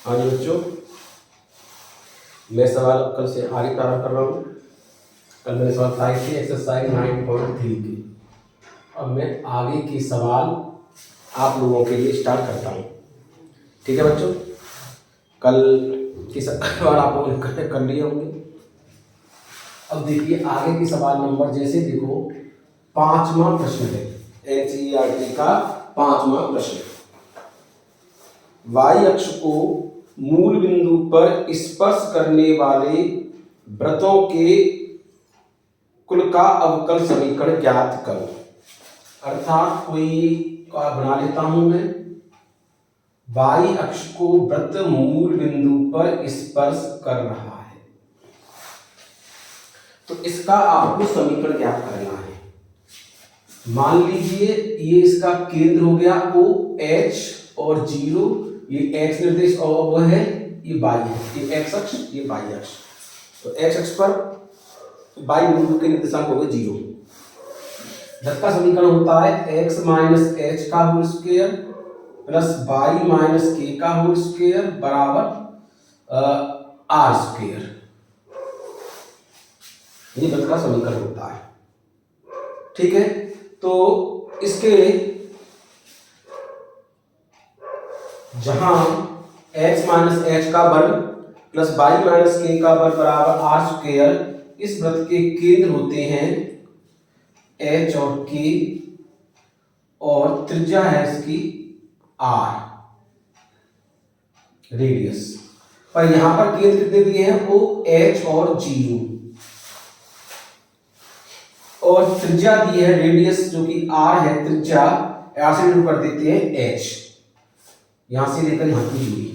हाँ जी बच्चों, मैं सवाल कल से आगे प्रारंभ कर रहा हूँ। कल मैंने सवाल ट्राई किए एक्सरसाइज 9.3 के। अब मैं आगे के सवाल आप लोगों के लिए स्टार्ट करता हूँ। ठीक है बच्चों, कल के सवाल आप लोगों ने कर लिए होंगे। अब देखिए आगे के सवाल नंबर, जैसे देखो 5वां प्रश्न है एनसीईआरटी का 5वां प्रश्न। वाई अक्ष को मूल बिंदु पर स्पर्श करने वाले वृत्तों के कुल का अवकल समीकरण ज्ञात करो। अर्थात कोई का बना लेता हूं मैं, वाई अक्ष को वृत्त मूल बिंदु पर स्पर्श कर रहा है, तो इसका आपको समीकरण ज्ञात करना है। मान लीजिए ये इसका केंद्र हो गया O H और 0, ये एक्स निर्देश और वो है ये वाई है, ये एक्स अक्ष ये वाई अक्ष। तो एक्स अक्ष पर वाई बिंदु के निर्देशांक हो गए 0। वृत्त का समीकरण होता है एक्स माइनस एच का whole square plus Y minus K का होल स्क्वायर बराबर आर स्क्वायर। ये वृत्त का समीकरण होता है। ठीक है, तो इसके जहां x माइनस एच का वर्ग प्लस वाई माइनस के का वर्ग बराबर आर स्क्वायर, इस वृत्त के केंद्र होते हैं h और k और त्रिज्या है इसकी r रेडियस। पर यहां पर केंद्र कितने दिए हैं O H और 0 और त्रिज्या दी है रेडियस जो कि r है, त्रिज्या r से शुरू कर देते हैं h, यहां से लेकर यहां की दूरी।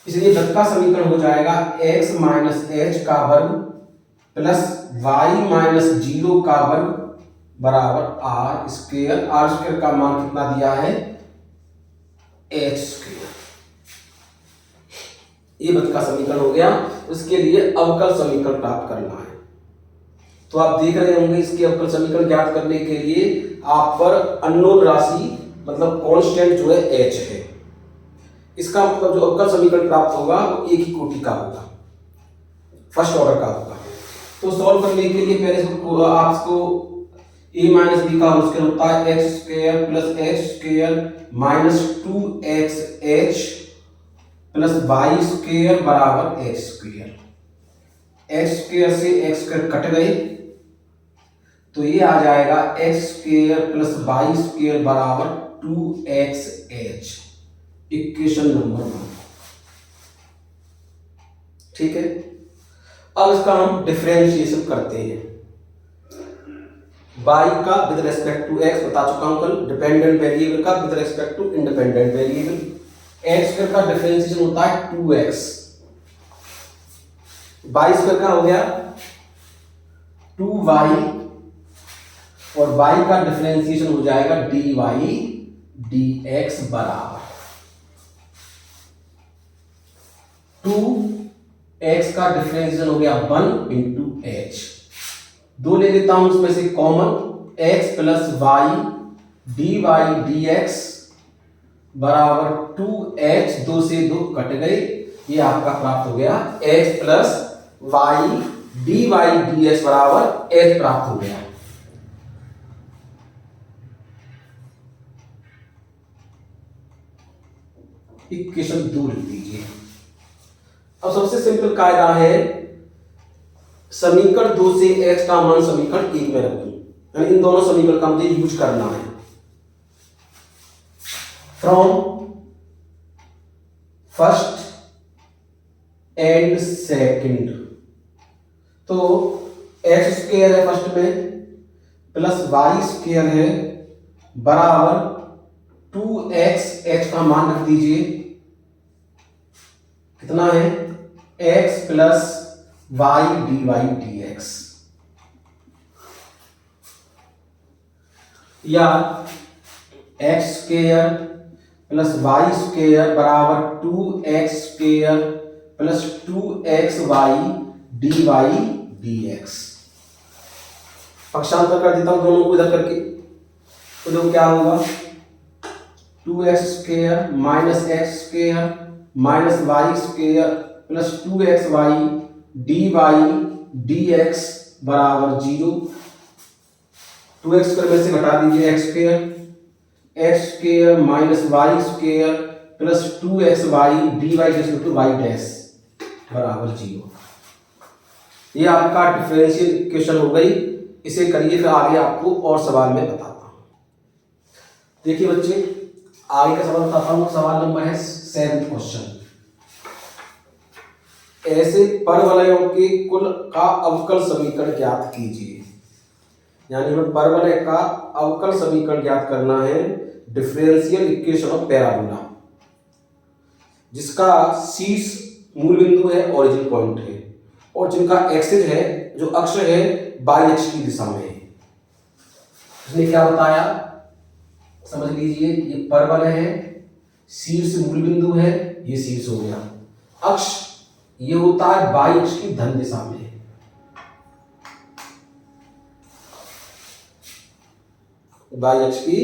इसलिए वृत्त का समीकरण हो जाएगा x माइनस एच का वर्ग प्लस वाई माइनस 0 का वर्ग बराबर आर स्क्वायर। आर स्क्वायर का मान कितना दिया है एच स्क्वायर। ये वृत्त का समीकरण हो गया। उसके लिए अवकल समीकरण प्राप्त करना है। तो आप देख रहे होंगे इसके अवकल समीकरण ज्ञात करने के लिए आप पर अननोन राशि मतलब कांस्टेंट जो है h है। इसका मतलब जो अवकल समीकरण प्राप्त होगा वो एक ही कोटि का होगा, फर्स्ट ऑर्डर का होगा। तो सॉल्व करने के लिए पहले आपको a माइनस बी का होल स्क्वायर होता है X square plus H square minus 2xh plus Y square बराबर एच स्क्वायर। एक्स स्क्वायर से एक्स स्क्वायर कट गए तो ये आ जाएगा X square plus Y square बराबर 2xh, इक्वेशन नंबर 1। ठीक है, अब इसका हम डिफरेंशिएशन करते हैं। y का विद रेस्पेक्ट टू x बता चुका हूं कल, डिपेंडेंट वेरिएबल का with respect to independent variable. x square का डिफरेंशिएशन होता है 2x, y स्क्वायर का हो गया 2y और y का डिफरेंशिएशन हो जाएगा dy dx बराबर 2x का डिफरेंशिएशन हो गया 1 इंटू h। 2 ले लेता हूं उसमें से common, x plus Y dy dx बराबर 2h, 2 से 2 कट गए, ये आपका प्राप्त हो गया x plus Y dy dx बराबर h प्राप्त हो गया। इक्वेशन 2 लिख दीजिए। अब सबसे सिंपल कायदा है समीकरण 2 से h का मान समीकरण 1 में रखूं, यानी इन दोनों समीकरण का मुझे यूज करना है। फ्रॉम फर्स्ट एंड सेकंड, तो x स्क्वायर है फर्स्ट में प्लस वाई स्क्वायर है बराबर 2xh का मान रख दीजिए, कितना है x plus Y dy dx, या x square plus Y square बराबर 2x square plus 2xy dy dx। पक्षांतर कर देता हूं दोनों को इधर करके, तो जो क्या होगा 2x square minus X square minus Y square plus 2xy dy dx बराबर 0। 2x स्क्वायर में से घटा दीजिए X square minus Y square plus 2xy dy y dash बराबर 0। ये आपका डिफरेंशियल इक्वेशन हो गई। इसे करिए, फिर आगे आपको और सवाल में बताता हूं। देखिए बच्चे, आगे का सवाल बताता हूं। सवाल नंबर है 7th क्वेश्चन। ऐसे परवलयों के कुल का अवकल समीकरण ज्ञात कीजिए। यानी हमें परवलय का अवकल समीकरण ज्ञात करना है, डिफरेंशियल इक्वेशन ऑफ पैराबोला, जिसका शीर्ष मूल बिंदु है, ओरिजिन पॉइंट है, और जिनका एक्सिस है, जो अक्ष है, बाई अक्ष की दिशा में है। इसने क्या बताया समझ लीजिए। ये परवलय है, शीर्ष मूल बिंदु है, ये शीर्ष हो गया। अक्ष ये होता है बाई अक्ष की धन दिशा में, बाई अक्ष की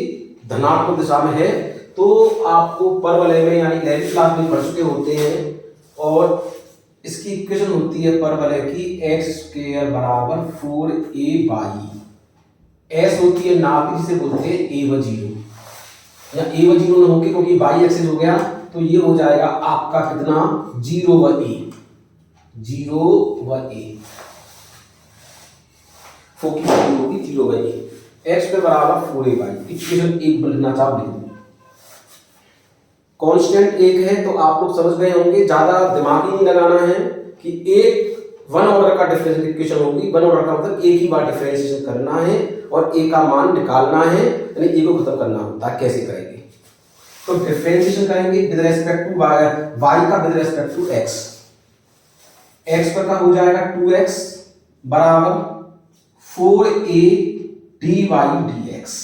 धनात्मक दिशा में है। तो आपको परवलय में यानी 11वीं क्लास में पढ़ चुके होते हैं, और इसकी इक्वेशन होती है परवलय की एक्स स्क्वायर बराबर 4ay। एस होती है नाभि, जिसे बोलते हैं ए व 0, या ए व 0 न होके, क्योंकि बाई एक्सिस हो गया, तो ये हो जाएगा आपका कितना 0 व a, 0 व a, फोकी होगी 0 व a। एक्स पे बराबर 4ay। इक्वेशन 1 लिखना चाहो लिख दो। कांस्टेंट 1 है, तो आप लोग समझ गए होंगे, ज्यादा दिमाग ही नहीं लगाना है कि एक 1 ऑर्डर का डिफरेंशियल इक्वेशन होगी। 1 ऑर्डर का मतलब एक ही बार डिफरेंशिएशन करना है और ए का मान निकालना है, यानी ए को खत्म करना होता है। कैसे करेंगे? तो डिफरेंशिएशन करेंगे विद रिस्पेक्ट टू वाई का with respect to X. X पर का हो जाएगा 2x बराबर 4a dy dx।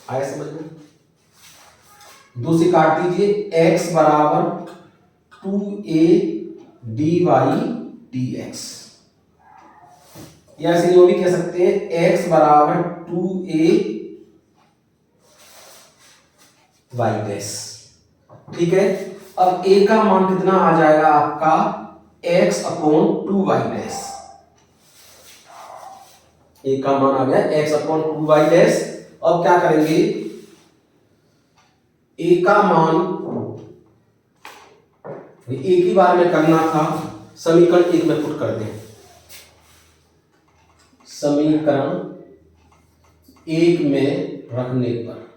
आया समझ में? 2 से काट दीजिए, x बराबर 2a dy dx, या ऐसे भी कह सकते हैं x बराबर 2a y डैश। ठीक है, अब a का मान कितना आ जाएगा आपका x upon 2y dash. a का मान आ गया x अपॉन 2y डैश। अब क्या करेंगे, a का मान एक ही बार में करना था, समीकरण 1 में पुट कर दें। समीकरण 1 में रखने पर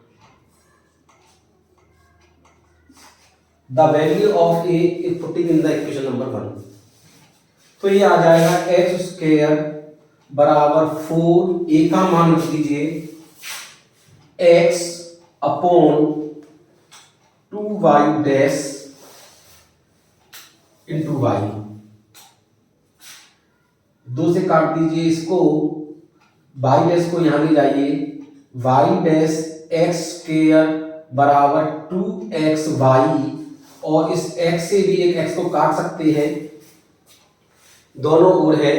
the value of a is putting in the equation number 1, तो ये आ जाएगा एक्स स्क्वायर बराबर 4, a का मान लिख दीजिए x upon 2y dash into y। 2 से काट दीजिए इसको, y डैश को यहां ले जाइए, y डैश एक्स स्क्वायर बराबर 2xy, और इस x से भी एक x को काट सकते हैं, दोनों ओर है।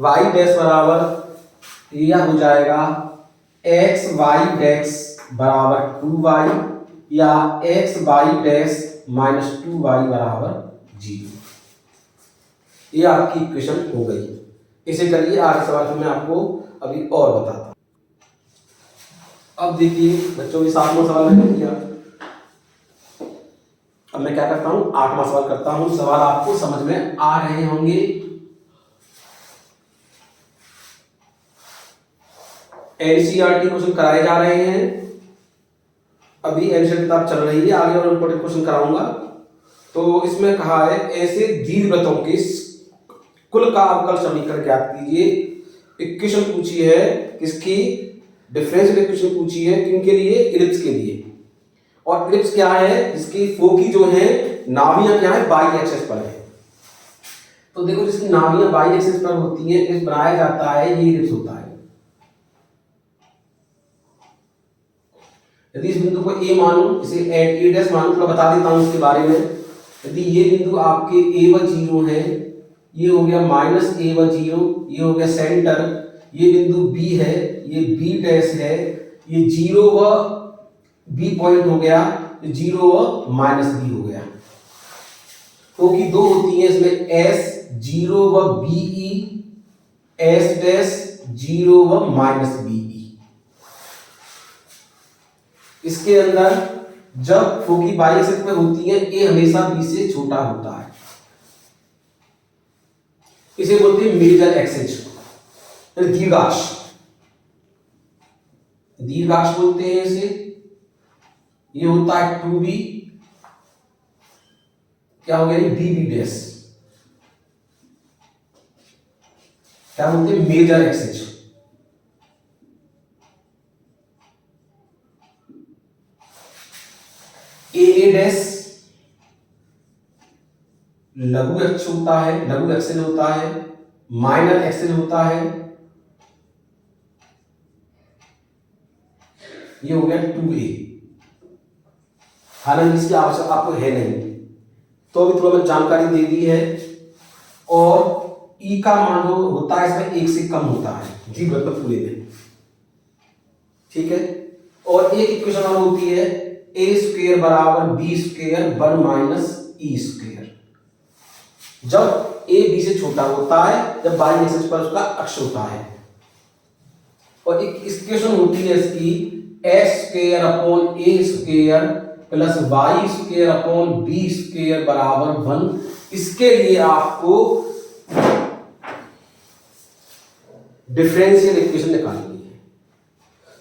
y डैश बराबर यह हो जाएगा एक्स वाई डैश बराबर 2y, या x Y dash minus 2y बराबर 0। ये आपकी इक्वेशन हो गई। इसे करिए, आगे सवाल में मैं आपको अभी और बताता हूं। अब देखिए बच्चों, के 7वां सवाल मैंने किया, अब मैं क्या करता हूं 8वां सवाल करता हूं। सवाल आपको समझ में आ रहे होंगे। एनसीईआरटी क्वेश्चन कराए जा रहे हैं, अभी एनसीईआरटी किताब चल रही है, आगे और इंपॉर्टेंट क्वेश्चन कराऊंगा। तो इसमें कहा है ऐसे दीर्घवृत्तों के कुल का अवकल समीकरण ज्ञात कीजिए। इक्वेशन पूछी है, किसकी? डिफरेंशियल इक्वेशन पूछी है, किनके लिए? इलिप्स के लिए। और इलिप्स क्या है? जिसकी फोकी जो है नाभियां क्या है, बाई एक्सिस पर है। तो देखो, जिसकी नाभियां बाई एक्सिस पर होती है, इलिप्स बनाया जाता है, ये इलिप्स होता है। यदि इस बिंदु को ए मानूं, इसे ए डैश मानूं, तो बता देता हूं इसके बारे में। यदि ये बिंदु आपके ए व 0 है, ये हो गया माइनस ए व 0, ये हो गया सेंटर। ये बिंदु बी है, ये बी डैश है, ये 0 व बी पॉइंट हो गया, जीरो व माइनस बी हो गया। क्योंकि दो होती है इसमें एस जीरो व बीई, एस डैश जीरो व माइनस बीई। इसके अंदर जब फोकी बाई एक्सिस पे होती है ए हमेशा बी से छोटा होता है, इसे बोलते हैं मेजर एक्सिस, दीर्घाक्ष, दीर्घाक्ष बोलते हैं इसे। ये होता है 2b, क्या हो गया बी बी डैश, क्या बोलते हैं मेजर एक्सिस। ए डैश लघु एक्स होता है, लघु एक्सेल होता है, माइनर एक्सेल होता है। ये हो गया 2a। हालांकि इसकी आवश्यकता आपको है नहीं, तो अभी थोड़ा मैं जानकारी दे दी है। और ई का मान जो होता है इसमें एक से कम होता है जी मतलब पूरे में, ठीक है। और एक इक्वेशन और होती है ए स्क्वायर बराबर B square one minus E square, जब ए बी से छोटा होता है, जब बाई एक्सिस पर उसका अक्ष होता है। और एक इक्वेशन होती है इसकी x square upon A square plus Y square upon B square बराबर 1। इसके लिए आपको डिफरेंशियल इक्वेशन निकालनी है।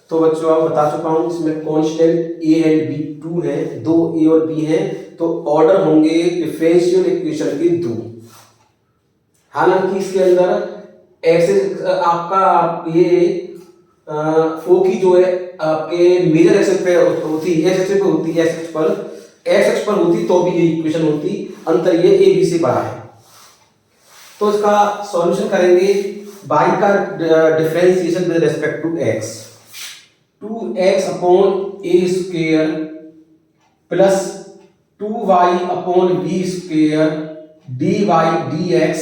तो बच्चों आप बता चुका हूं, इसमें कांस्टेंट ए एंड बी 2 है, दो ए और बी है, तो ऑर्डर होंगे डिफरेंशियल इक्वेशन के 2। हालांकि इसके अंदर एक्सिस आपका ये फोकी जो है आपके मेजर एक्सिस पे होती है, एक्स एक्सिस पे होती है, एक्स एक्सिस पर होती तो भी ये इक्वेशन होती। अंतर ये ए बी से बड़ा है। तो इसका सॉल्यूशन करेंगे, बाई का differentiation with respect to X, 2x upon A square plus 2y upon B square dy dx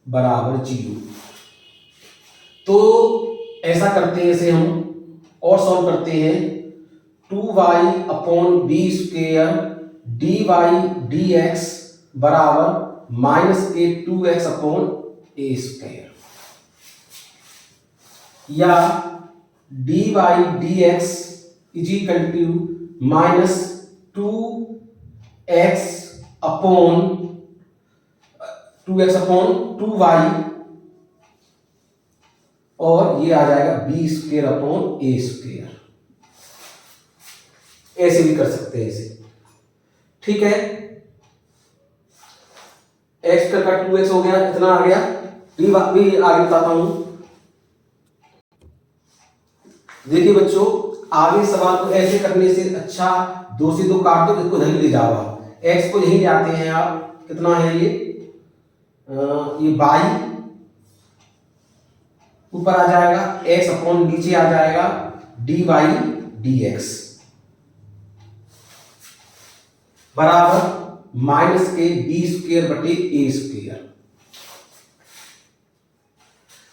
बराबर 0। तो ऐसा करते हैं, इसे हम और सॉल्व करते हैं। 2y upon B square dy dx बराबर माइनस के 2x अपॉन ए स्क्वायर, या dy dx is equal to minus 2x upon 2y, और ये आ जाएगा B square upon A square. ऐसे भी कर सकते हैं इसे, ठीक है। एक्स का 2x हो गया, इतना आ गया। भी आगे बताता हूं। देखिए बच्चों, आगे सवाल को ऐसे करने से अच्छा 2 से 2 काट दो, इसको यहीं ले जाओ आप, एक्स को यहीं ले आते हैं आप। कितना है ये बाई ऊपर आ जाएगा, एक्स अपॉन नीचे आ जाएगा डी वाई डी एक्स बराबर माइनस के बी स्क्वायर बटे ए स्क्वायर,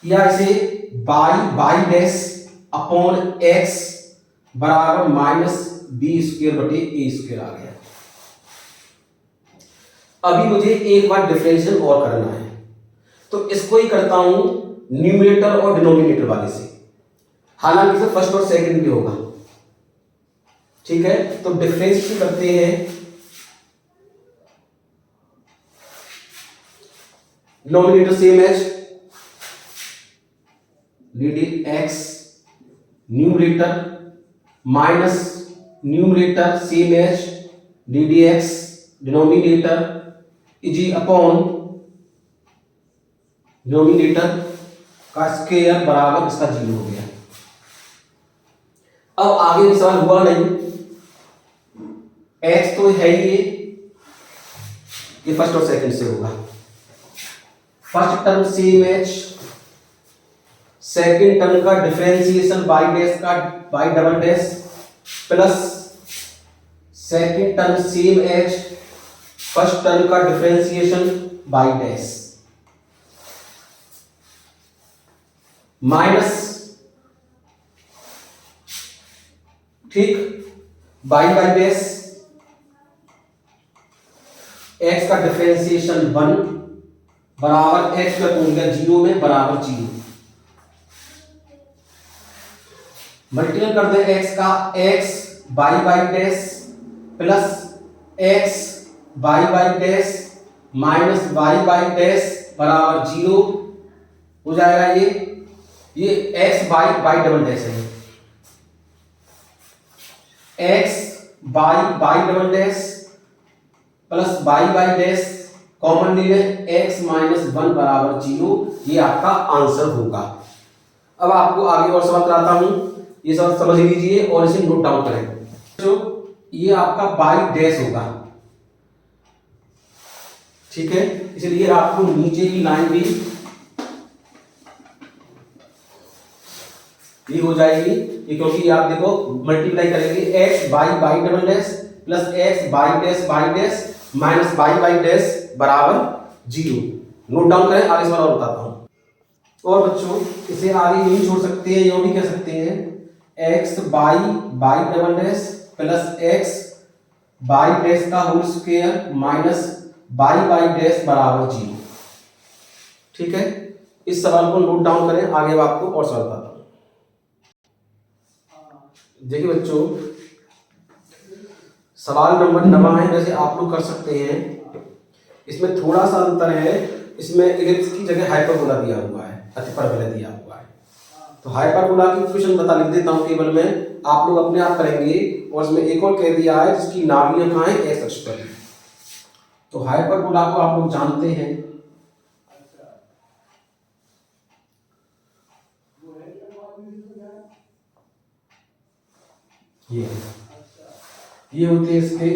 या इसे बाई डैश अपॉन एक्स बराबर माइनस बी स्क्वायर बटे ए स्क्वायर आ गया। अभी मुझे एक बार डिफरेंशियल और करना है, तो इसको ही करता हूं न्यूमरेटर और डिनोमिनेटर वाले से। हालांकि इसे फर्स्ट और सेकंड भी होगा, ठीक है। तो डिफरेंशियल करते हैं, denominator same as D D X, numerator minus numerator same as D D X, denominator is upon denominator का स्क्वायर बराबर इसका 0 हो गया। अब आगे सवाल हुआ नहीं, x तो है ही, ये फर्स्ट और सेकंड से होगा। First term same H, second term का डिफरेंशिएशन बाई डैश का by double dash plus second term same H, first term का डिफरेंशिएशन बाई डैश माइनस, ठीक। बाई बाई डैश एक्स का डिफरेंशिएशन 1 बराबर एक्स में कौन गया 0 में बराबर 0। मल्टीप्लाई कर दे एक्स का x y y dash plus x y y dash minus y y dash बराबर 0 हो जाएगा। ये x y y double dash है, x y y double dash plus y y dash common ले लें एक्स माइनस 1 बराबर 0, ये आपका आंसर होगा। अब आपको आगे और सवाल कराता हूं, ये सवाल समझ लीजिए और इसे नोट डाउन करें। तो ये आपका बाई डैश होगा, ठीक है, इसलिए आपको नीचे की लाइन भी ये हो जाएगी, क्योंकि आप देखो मल्टीप्लाई करेंगे x y y double dash plus x y dash minus y y dash बराबर 0। नोट डाउन करें, आगे सवाल और बताता हूं। और बच्चों इसे आगे यूं छोड़ सकते हैं, यूं भी कह सकते हैं x y y double dash plus x y dash का whole square minus y y dash बराबर 0। ठीक है, इस सवाल को नोट डाउन करें, आगे आपको और सवाल बताता हूं। देखिए बच्चों, सवाल नंबर 9 है, जैसे आप लोग कर सकते हैं, इसमें थोड़ा सा अंतर है, इसमें इलिप्स की जगह हाइपरबोला दिया हुआ है, अतिपरवलय दिया हुआ है। तो हाइपरबोला की इक्वेशन बता लिख देता हूं टेबल में, आप लोग अपने आप करेंगे। और इसमें एक और कह दिया है जिसकी नाभियां कहां है, एक्स अक्ष पर। तो हाइपरबोला को आप लोग जानते हैं, ये होते हैं इसके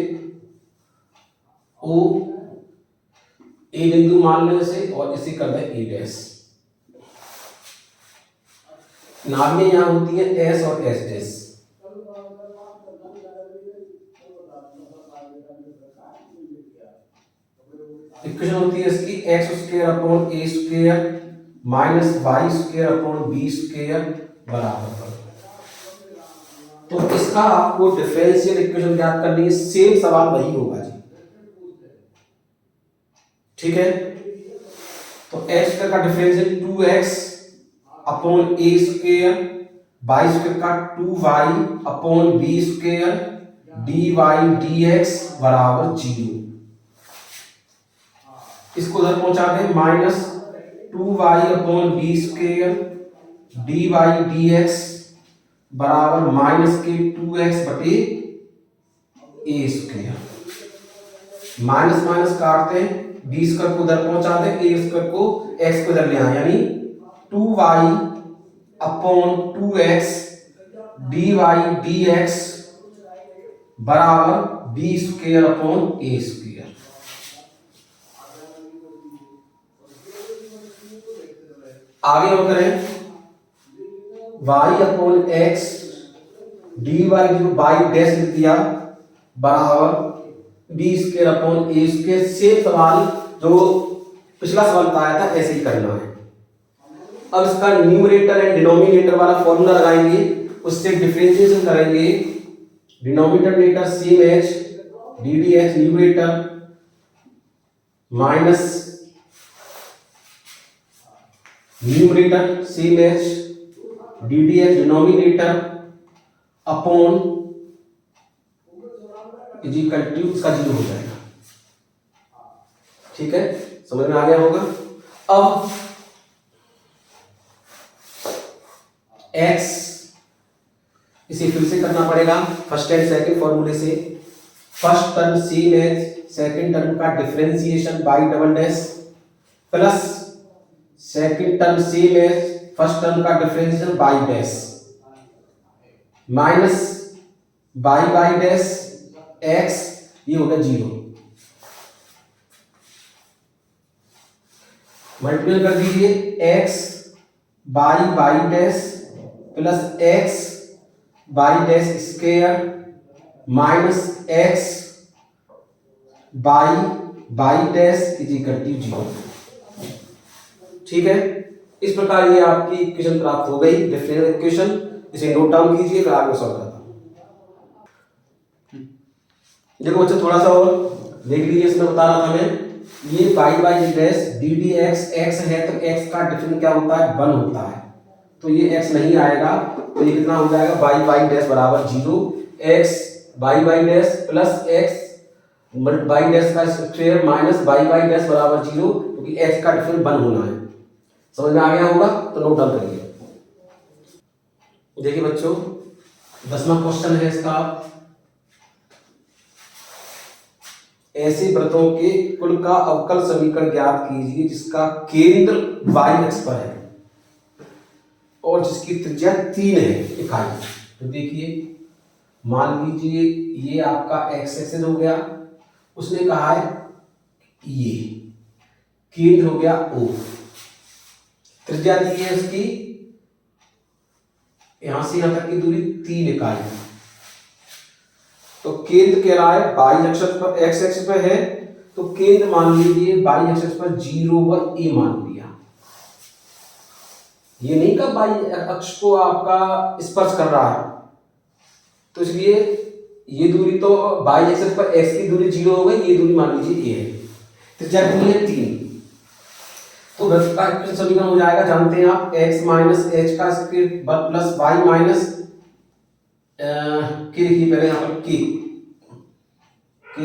ओ ए बिंदु मान लें इसे, और इसे कर दें ए डैश। नाभियां यहां होती है एस और एस डैश। इक्वेशन होती है इसकी x square upon A square minus Y square upon B square बराबर। तो इसका आपको डिफरेंशियल इक्वेशन ज्ञात करनी है, सेम सवाल वही होगा जी, ठीक है। तो x का differential 2x upon A square, Y square का 2y upon B square dy dx बराबर 0। इसको उधर पहुंचा दें, minus 2y upon B square dy dx बराबर माइनस के 2x बटे ए स्क्वायर। माइनस माइनस काटते हैं, बी स्क्वायर को उधर पहुंचा दें, ए स्क्वायर को एक्स को इधर ले आए, यानी 2y upon 2x dy dx बराबर B square upon A square. आगे और करें, y upon X D Y by dash लिख दिया बराबर B square upon A square. Same सवाल जो पिछला सवाल बताया था ऐसे ही करना है। अब इसका न्यूमरेटर एंड डिनोमिनेटर वाला फॉर्मूला लगाएंगे, उससे डिफरेंशिएशन करेंगे। Denominator same H D D X numerator minus numerator same H D D X denominator upon is equal to, इसका 0 हो जाएगा। ठीक है, समझ में आ गया होगा। अब x इसे फिर से करना पड़ेगा फर्स्ट एंड सेकंड फॉर्मूले से। First term same as second term का differentiation y double dash plus second term same as first term का differentiation y dash minus y y dash x, ये होगा 0। मल्टीप्लाई कर दीजिए x y y dash plus x y dash square minus x y y dash is equal to 0। ठीक है, इस प्रकार ये आपकी इक्वेशन प्राप्त हो गई, डिफरेंशियल इक्वेशन। इसे नोट डाउन कीजिए, फिर आगे सॉल्व करता हूं। देखो बच्चों थोड़ा सा और देख लीजिए, इसमें बता रहा था मैं, ये Y by dash D D X X है तो एक्स का डिफरेंस क्या होता है, 1 होता है, तो ये एक्स नहीं आएगा, तो ये कितना हो जाएगा, वाई बाई डैश बराबर 0, x y by dash plus x y dash का square minus y by dash बराबर 0, क्योंकि एक्स का डिफरेंस 1 होना है। समझ में आ गया होगा, तो नोट डाउन करिए। देखिए बच्चों 10वां क्वेश्चन है इसका, ऐसे वृत्तों के कुल का अवकल समीकरण ज्ञात कीजिए जिसका केंद्र y अक्ष पर है और जिसकी त्रिज्या 3 है इकाई। तो देखिए मान लीजिए ये आपका x एक्सिस हो गया, उसने कहा है ये केंद्र हो गया O, त्रिज्या दी है उसकी यहां से यहां तक की दूरी 3 इकाई, तो केंद्र कह रहा है y अक्ष पर, x अक्ष पर है, तो केंद्र मान लीजिए y अक्ष पर 0 व a मान लिया। ये नहीं का y अक्ष को आपका स्पर्श कर रहा है, तो इसलिए ये दूरी तो y अक्ष पर x की दूरी 0 हो गई, ये दूरी मान लीजिए a है, त्रिज्या कितनी है 3, तो वृत्त का समीकरण हो जाएगा, जानते हैं आप, x माइनस एच का स्क्वायर प्लस वाई माइनस के लिखिए पहले यहाँ पर के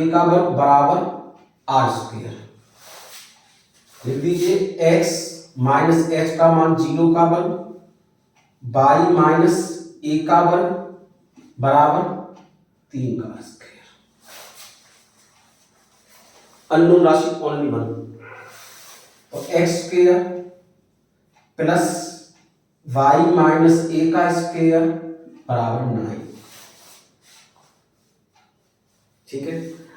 का वर्ग बराबर आर स्क्वायर, लिख दीजिए x माइनस एच का मान 0 का वर्ग वाई माइनस ए का वर्ग बराबर 3 का स्क्वायर, अननोन राशि ओनली 1, तो x square plus Y minus A का स्क्वायर बराबर 9। ठीक है,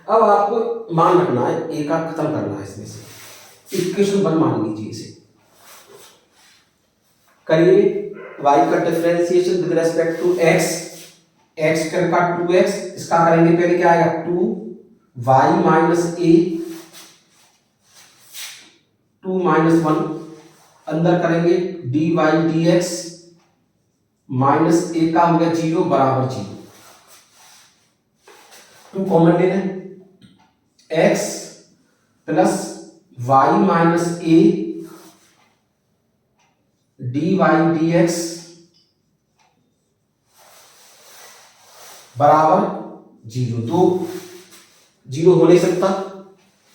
अब आपको मान रखना है, ए का खत्म करना है इसमें से, इक्वेशन 1 मान लीजिए इसे, करिए y का differentiation with respect to x, x का 2x, इसका करेंगे पहले क्या आएगा 2 y माइनस ए 2 माइनस 1, अंदर करेंगे dy dx माइनस ए का हो गया 0 बराबर 0, 2 कॉमन ले लें, x plus Y minus A D Y D X बराबर 0, तो 0 हो नहीं सकता,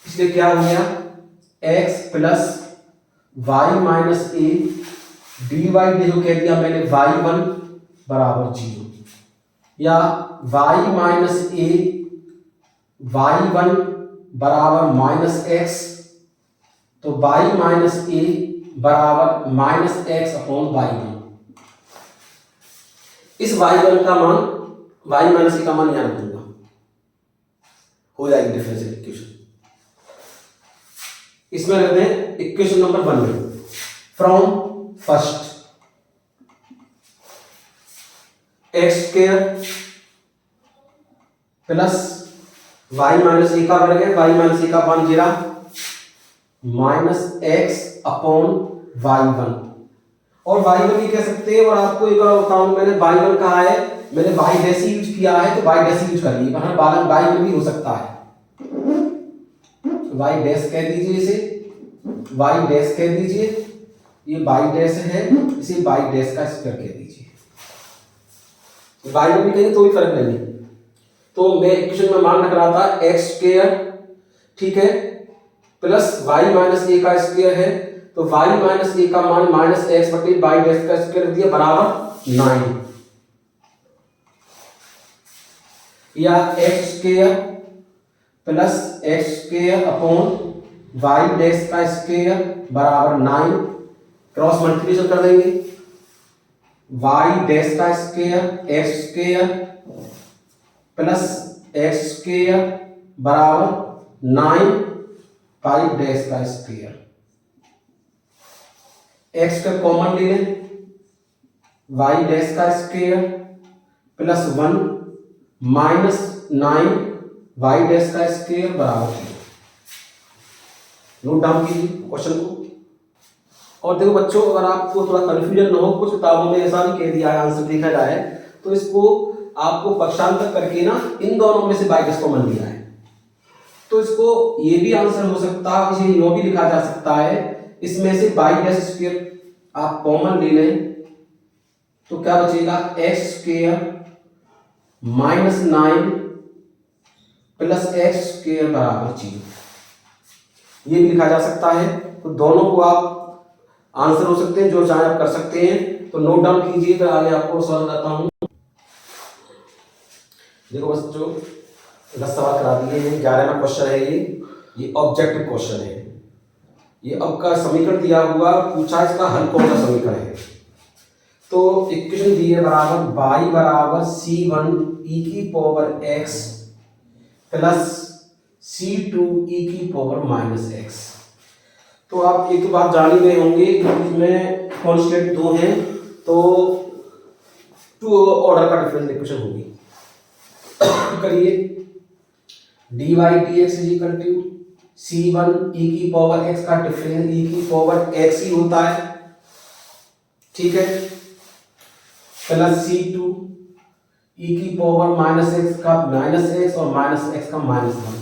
इसलिए क्या हो गया x plus Y minus A D Y, देखो कह दिया मैंने y1 बराबर 0, या y माइनस ए y1 बराबर माइनस एक्स, तो y माइनस ए बराबर माइनस एक्स अपॉन y1, इस y1 का मान y माइनस ए का मान यहां रख दूंगा, हो जाएगी डिफरेंशियल इक्वेशन। इसमें रखते हैं इक्वेशन नंबर 1 में, from first x square plus Y minus A का वर्ग है, वाई माइनस ए का मान 0 माइनस एक्स अपॉन y1, और y1 ये कह सकते हैं, और आपको एक और बताऊं, मैंने y1 कहा है, मैंने y डैश ही यूज किया है, तो y डैश ही यूज करिए, वहां y1 भी हो सकता है, y डैश कह दीजिए इसे, y डैश कह दीजिए, ये y डैश है, इसे y डैश का स्क्वायर कह दीजिए, y1 भी कहेंगे तो भी फर्क नहीं है। तो मैं इक्वेशन में मान रख रहा था एक्स स्क्वायर, ठीक है, प्लस वाई माइनस ए का स्क्वायर है, तो वाई माइनस ए का मान माइनस एक्स बटे वाई डैश का स्क्वायर दिया बराबर 9, या X square plus X square upon Y dash का स्क्वायर बराबर 9, क्रॉस मल्टीप्लिकेशन कर देंगे, वाई डैश का square X square plus X square बराबर 9 वाई डैश का स्क्वायर, एक्स का कॉमन ले लें, वाई डैश का square plus 1 minus 9 Y dash का स्क्वायर बराबर 0। नोट डाउन कीजिए क्वेश्चन को। और देखो बच्चों, अगर आपको थोड़ा कंफ्यूजन ना हो, कुछ किताबों में ऐसा भी कह दिया है आंसर देखा जाए, तो इसको आपको पक्षांतर करके ना इन दोनों में से y का कॉमन लिया है। तो इसको ये भी आंसर हो सकता है, इसे यो भी लिखा जा सकता है, इसमें से y² आप कॉमन ले लें तो क्या बचेगा x² -9 प्लस x² बराबर 0, ये भी लिखा जा सकता है। तो दोनों को आप आंसर हो सकते हैं, जो चाहे आप कर सकते हैं। तो नोट डाउन कीजिए, तो आगे आपको सॉल्व करता हूं। देखो बच्चों 10 सवाल करा दिए हैं, 11वां क्वेश्चन है ये ऑब्जेक्टिव क्वेश्चन है। ये अब का समीकरण दिया हुआ, पूछा इसका हल कौन सा समीकरण है। तो इक्वेशन दी है बराबर y बराबर c1 e की power x plus c2 e की पावर -x। तो आप एक तो बात जान ही गए होंगे कि इसमें कांस्टेंट 2 हैं, तो 2 ऑर्डर का डिफरेंशियल इक्वेशन होगी। करिए dy dx is equal to c1 e की पावर x का डिफरेंस e की पावर x ही होता है, ठीक है, प्लस c2 e की पावर -x का -x और -x का -1।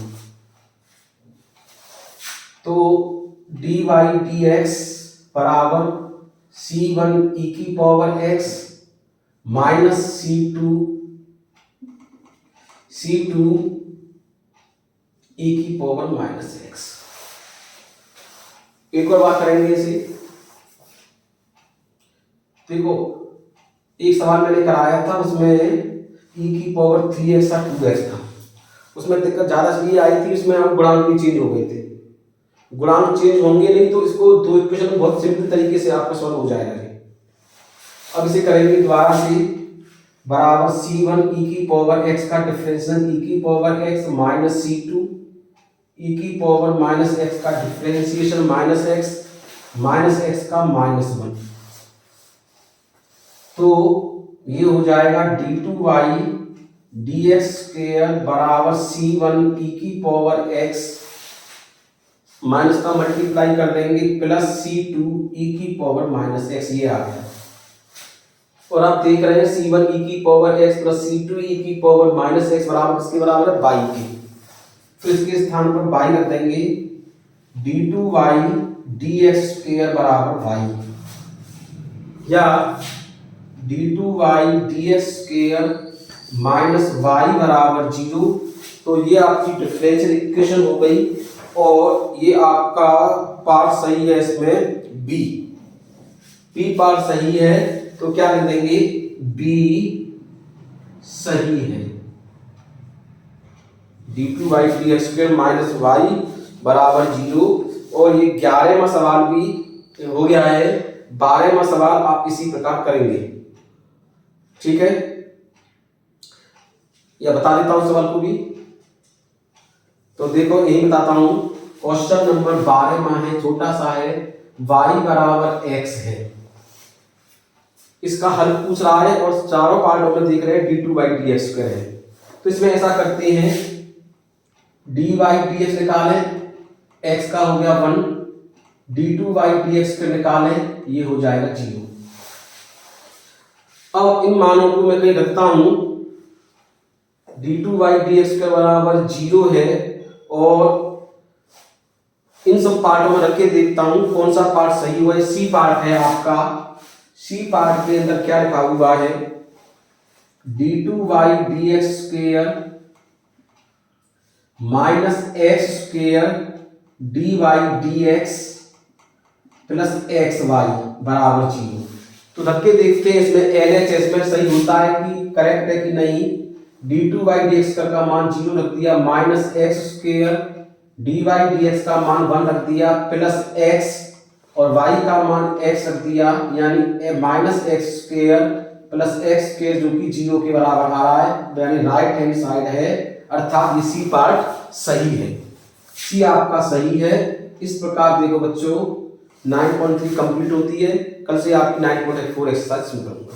तो dy dx बराबर c1 e की power x minus c2 e की पावर -x। एक और बात करेंगे इसे। देखो एक सवाल मैंने कराया था, उसमें e की पावर 3x था 2x था, उसमें दिक्कत ज्यादा ये आई थी, उसमें हम गुणांक भी चेंज हो गए थे। गुणांक चेंज होंगे नहीं तो इसको दो इक्वेशन बहुत सिंपल तरीके से आपका सॉल्व हो जाएगा। अब इसे करेंगे दोबारा से, बराबर c1 e की पावर x का डिफरेंशियल e की power x minus c2 e की पावर -x का डिफरेंशिएशन -x का -1। तो ये हो जाएगा d2y dx² बराबर c1 e की पावर x माइनस का मल्टीप्लाई कर देंगे प्लस c2 e की पावर -x, ये आ गया। और आप देख रहे हैं c1 e की power x plus c2 e की पावर -x बराबर किसके बराबर है, y के। तो इसके स्थान पर y रख देंगे, d2y dx² बराबर y, या d2y dx² माइनस y बराबर 0। तो ये आपकी डिफरेंशियल इक्वेशन हो गई, और ये आपका पार्ट सही है, इसमें बी पार्ट सही है, तो क्या लिख देंगे, बी सही है। d2y dx² माइनस y बराबर 0। और ये 11वां सवाल भी हो गया है, 12वां सवाल आप इसी प्रकार करेंगे, ठीक है। या बता देता हूं सवाल को भी, तो देखो यही बताता हूं। क्वेश्चन नंबर 12वां है, छोटा सा है, y बराबर x है, इसका हल पूछ रहा है और चारों पार्टों में देख रहे हैं d2y dx² है। तो इसमें ऐसा करते हैं, dy dx निकालें, x का हो गया 1, d2y dx² निकालें, ये हो जाएगा 0। अब इन मानों को मैं कहीं रखता हूं, d2y dx² बराबर 0 है, और इन सब पार्टों में रख के देखता हूं कौन सा पार्ट सही हुआ है। सी पार्ट है आपका, सी पार्ट के अंदर क्या लिखा हुआ है, d2y dx² minus x² dy dx plus xy बराबर 0। तो धक्के देखते हैं इसमें LHS में सही होता है कि करेक्ट है कि नहीं। d2y dx का मान 0 रख दिया, माइनस x² dy dx का मान 1 रख दिया, प्लस x और y का मान x रख दिया, यानी माइनस x² प्लस x² जो कि 0 के बराबर आ रहा है, यानी राइट हैंड साइड है, अर्थात ये सी पार्ट सही है, सी आपका सही है। इस प्रकार देखो बच्चों 9.3 कंप्लीट होती है। कल से आपकी 9.4 एक्सरसाइज शुरू करूंगा।